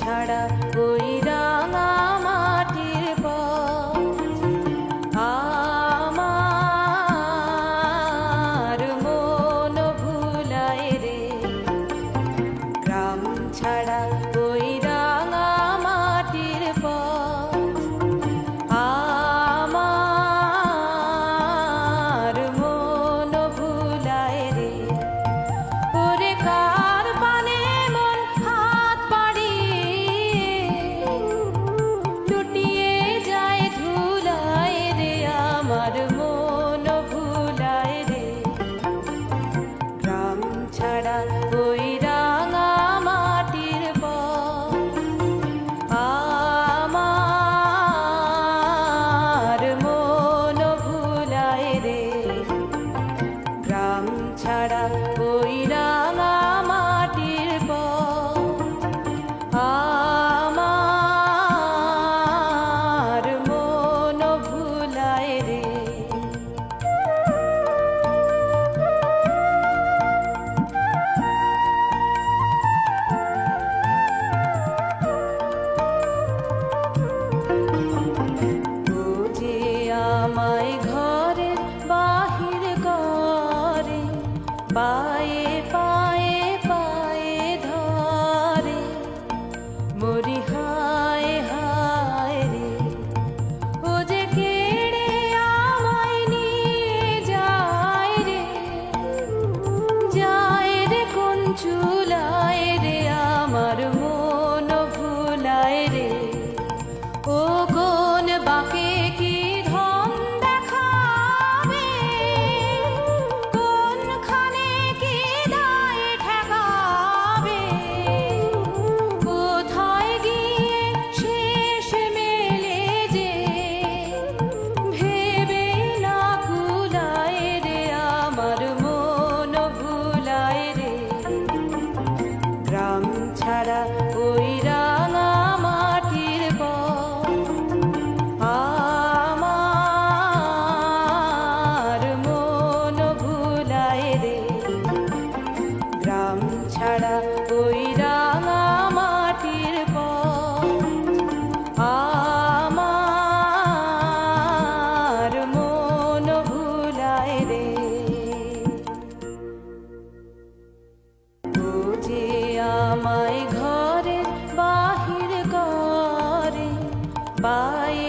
ছাড়া ওই রাঙা মাটির পথ আমার মন ভুলায় রে। গ্রাম ছাড়া ওই রাঙা মাটির পথ আমার মন ভুলায় রে। ওরে কার পানে মন হাত বাড়িয়ে লুটিয়ে যায় ধুলায় রে। আমার মন ভুলায় রে। গ্রাম ছাড়া ওই রাঙা মাটির পথ আমার মন ভুলায় রে। গ্রাম ছাড়া ওই রাঙা মাটির পথ আমার মন ভুলায় রে। ও যে আমায় ঘরের বাহির করে, পায়ে পায়ে পায়ে ধরে, মরি হায় হায় রে। ও যে কেড়ে আমায় নিয়ে যায় রে, যায় রে কোন চুলায় রে। আমার মন ভুলায় রে। ও কোন বাঁকে কি ধন দেখাবে, কোনখানে কি দায় ঠেকাবে, কোথায় গিয়ে শেষ মেলে যে ভেবে না কুলায় রে। আমার মন ভুলায় রে। গ্রাম ছাড়া ওই রাঙা মাটির পথ আমার মন ভুলায় রে। গ্রাম ছাড়া ওই রাঙা মাটির পথ আমার মন ভুলায় রে। ও যে আমায় ঘরের বাহির করে, পায়ে